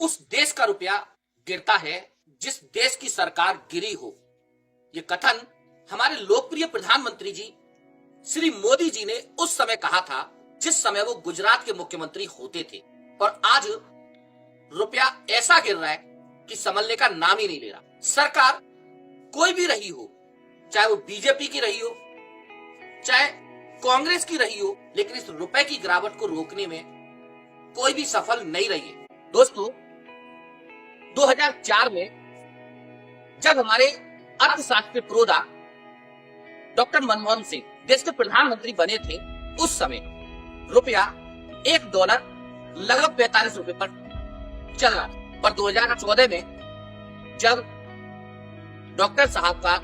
उस देश का रुपया गिरता है जिस देश की सरकार गिरी हो। ये कथन हमारे लोकप्रिय प्रधानमंत्री जी श्री मोदी जी ने उस समय कहा था जिस समय वो गुजरात के मुख्यमंत्री होते थे। और आज रुपया ऐसा गिर रहा है कि संभलने का नाम ही नहीं ले रहा। सरकार कोई भी रही हो, चाहे वो बीजेपी की रही हो, चाहे कांग्रेस की रही हो, लेकिन इस रुपए की गिरावट को रोकने में कोई भी सफल नहीं रही है। दोस्तों, 2004 में जब हमारे अर्थशास्त्री प्रोदा डॉक्टर मनमोहन सिंह देश के प्रधानमंत्री बने थे, उस समय रुपया $1 लगभग 45 रुपए पर चल रहा था। और 2014 में जब डॉक्टर साहब का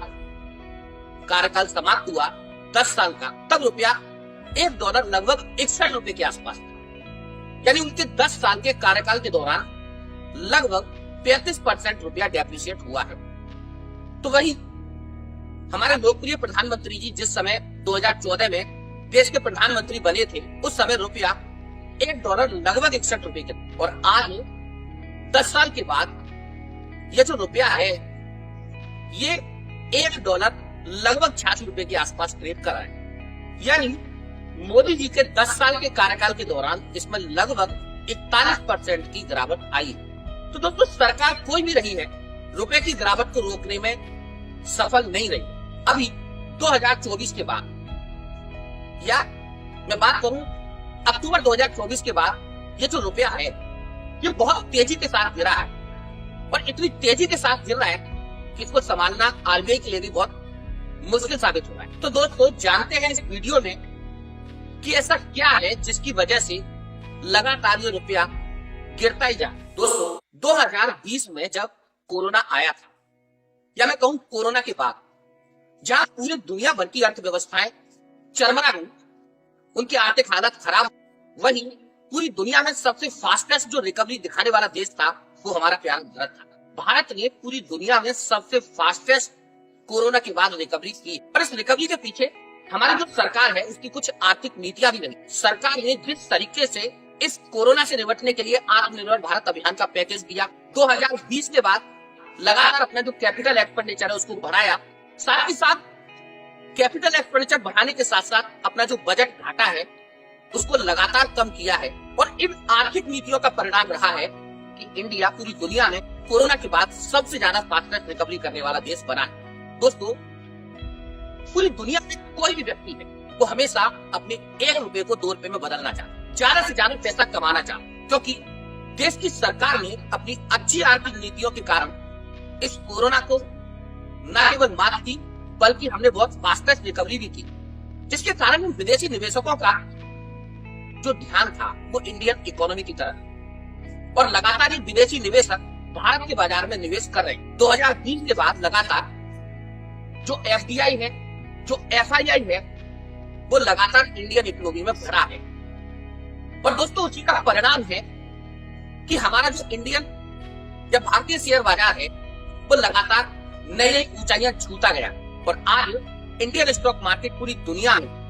कार्यकाल समाप्त हुआ 10 साल का, तब रुपया $1 लगभग 61 रुपए के आसपास था। यानी उनके 10 साल के कार्यकाल के दौरान लगभग 35% रुपया डेप्रिशिएट हुआ है। तो वही हमारे लोकप्रिय प्रधानमंत्री जी जिस समय 2014 में देश के प्रधानमंत्री बने थे, उस समय रुपया $1 लगभग 61 रुपए के थे। और आज 10 साल के बाद ये जो रुपया है, ये $1 लगभग 86 रुपए के आसपास ट्रेड कर रहा है। यानी मोदी जी के 10 साल के कार्यकाल के दौरान इसमें लगभग 41% की गिरावट आई है। तो दोस्तों, सरकार कोई भी रही है, रुपए की गिरावट को रोकने में सफल नहीं रही। अभी 2024 के बाद, या मैं बात करूं अक्टूबर 2024 के बाद, ये जो रुपया है ये बहुत तेजी के साथ गिरा है। और इतनी तेजी के साथ गिर रहा है कि इसको संभालना आरबीआई के लिए भी बहुत मुश्किल साबित हो रहा है। तो दोस्तों, जानते हैं इस वीडियो में कि ऐसा क्या है जिसकी वजह से लगातार ये रुपया गिरता ही जा। दोस्तों, 2020 में जब कोरोना आया था, या मैं कहूं कोरोना के बाद, जहां पूरी दुनिया भर की अर्थव्यवस्थाएं चरमरा गई, उनकी आर्थिक हालत खराब, वहीं पूरी दुनिया में सबसे फास्टेस्ट जो रिकवरी दिखाने वाला देश था वो हमारा प्यारा भारत था। भारत ने पूरी दुनिया में सबसे फास्टेस्ट कोरोना के बाद रिकवरी की। और इस रिकवरी के पीछे हमारी जो सरकार है उसकी कुछ आर्थिक नीतियां भी नहीं। सरकार ने जिस तरीके से इस कोरोना से निपटने के लिए आत्मनिर्भर भारत अभियान का पैकेज दिया, 2020 के बाद लगातार अपना जो कैपिटल एक्सपेंडिचर है उसको बढ़ाया, साथ ही साथ कैपिटल एक्सपेंडिचर बढ़ाने के साथ साथ अपना जो बजट घाटा है उसको लगातार कम किया है। और इन आर्थिक नीतियों का परिणाम रहा है कि इंडिया पूरी दुनिया में कोरोना के बाद सबसे ज्यादा फास्टेस्ट रिकवरी करने वाला देश बना है। दोस्तों, पूरी दुनिया में कोई भी व्यक्ति है वो हमेशा अपने ₹1 को ₹2 में बदलना चाहता है, ज्यादा से ज्यादा पैसा कमाना चाहता है, क्योंकि देश की सरकार ने अपनी अच्छी आर्थिक नीतियों के कारण इस कोरोना को न केवल मात दी बल्कि हमने बहुत फास्टेस्ट रिकवरी भी की, जिसके कारण विदेशी निवेशकों का जो ध्यान था वो इंडियन इकोनॉमी की तरफ, और लगातार विदेशी निवेशक भारत के बाजार में निवेश कर रहे हैं। 2020 के बाद लगातार जो एफडीआई है, जो एफआईआई है, वो लगातार इंडियन इकोनॉमी में भरा है। और दोस्तों, उसी का परिणाम है कि हमारा जो इंडियन या भारतीय शेयर बाजार है वो लगातार नई नई ऊंचाइयां छूता गया। और आज इंडियन स्टॉक मार्केट पूरी दुनिया में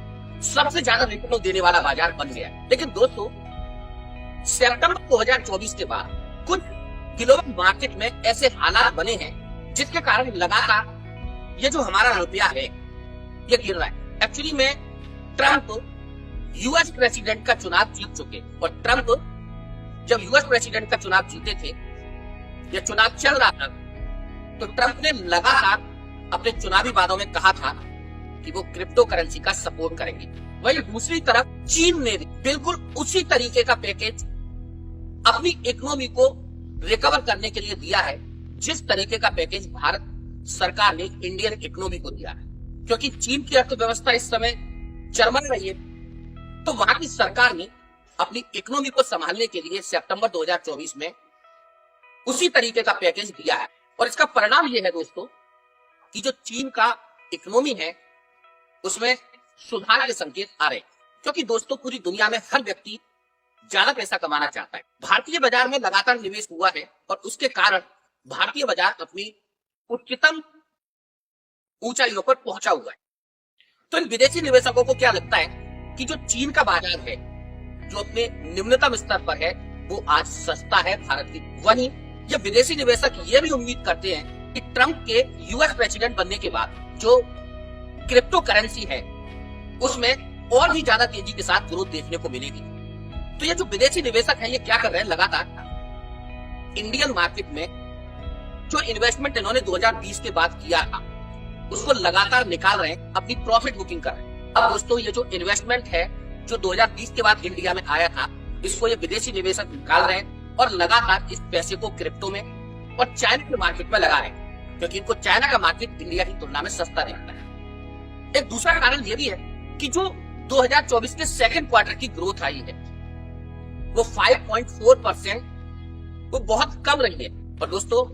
सबसे ज्यादा रिटर्न देने वाला बाजार बन गया है। लेकिन दोस्तों, सितंबर 2024 के बाद कुछ ग्लोबल मार्केट में ऐसे हालात बने हैं जिसके कारण लगातार ये जो हमारा रुपया है ये गिर रहा है। एक्चुअली में ट्रंप यूएस प्रेसिडेंट का चुनाव जीत चुके, और ट्रंप जब यूएस प्रेसिडेंट का चुनाव जीते थे, यह चुनाव चल रहा था, तो ट्रंप ने लगातार अपने चुनावी वादों में कहा था कि वो क्रिप्टो करेंसी का सपोर्ट करेंगे। वहीं दूसरी तरफ चीन ने बिल्कुल उसी तरीके का पैकेज अपनी इकोनॉमी को रिकवर करने के लिए दिया है जिस तरीके का पैकेज भारत सरकार ने इंडियन इकोनॉमी को दिया है। क्योंकि चीन की अर्थव्यवस्था इस समय चरमरा रही है, तो वहां की सरकार ने अपनी इकोनॉमी को संभालने के लिए सितंबर 2024 में उसी तरीके का पैकेज दिया है। और इसका परिणाम यह है दोस्तों कि जो चीन का इकोनॉमी है उसमें सुधार के संकेत आ रहे हैं। क्योंकि दोस्तों, पूरी दुनिया में हर व्यक्ति ज्यादा पैसा कमाना चाहता है। भारतीय बाजार में लगातार निवेश हुआ है और उसके कारण भारतीय बाजार अपनी उच्चतम ऊंचाइयों पर पहुंचा हुआ है। तो इन विदेशी निवेशकों को क्या लगता है कि जो चीन का बाजार है, जो अपने निम्नतम स्तर पर है, वो आज सस्ता है भारत की। वहीं ये विदेशी निवेशक ये भी उम्मीद करते हैं कि ट्रंप के यूएस प्रेसिडेंट बनने के बाद जो क्रिप्टो करेंसी है उसमें और भी ज्यादा तेजी के साथ ग्रोथ देखने को मिलेगी। तो ये जो विदेशी निवेशक हैं ये क्या कर रहे हैं, लगातार इंडियन मार्केट में जो इन्वेस्टमेंट इन्होंने 2020 के बाद किया था उसको लगातार निकाल रहे हैं, अपनी प्रॉफिट बुकिंग कर रहे हैं। अब दोस्तों ये जो इन्वेस्टमेंट है जो 2020 के बाद इंडिया में आया था इसको ये विदेशी निवेशक निकाल रहे हैं और लगातार इस पैसे को क्रिप्टो में और चाइना के मार्केट में लगा रहे हैं, क्योंकि इनको चाइना का मार्केट इंडिया की तुलना में सस्ता दिखता है। एक दूसरा कारण ये भी है कि जो 2024 के सेकंड क्वार्टर की ग्रोथ आई है वो 5.4%, वो बहुत कम रही है। और दोस्तों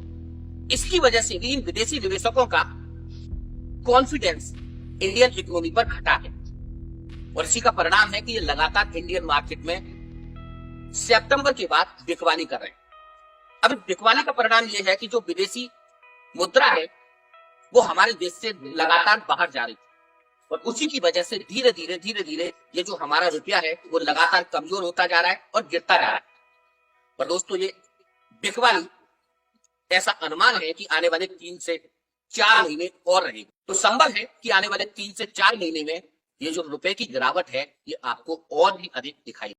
इसकी वजह से भी इन विदेशी निवेशकों का कॉन्फिडेंस इंडियन इकोनॉमी पर घटा है और इसी का परिणाम है कि ये लगातार इंडियन मार्केट में सितंबर के बाद बिकवाली कर रहे हैं। अब बिकवाली का परिणाम ये है कि जो विदेशी मुद्रा है वो हमारे देश से लगातार बाहर जा रही है और उसी की वजह से धीरे धीरे ये जो हमारा रुपया है वो लगातार कमजोर होता जा रहा है और गिरता जा रहा है। पर दोस्तों ये बिकवाली ऐसा अनुमान है कि आने वाले 3 से 4 महीने और रहेगी। तो संभव है कि आने वाले 3 से 4 महीने में ये जो रुपए की गिरावट है ये आपको और भी अधिक दिखाई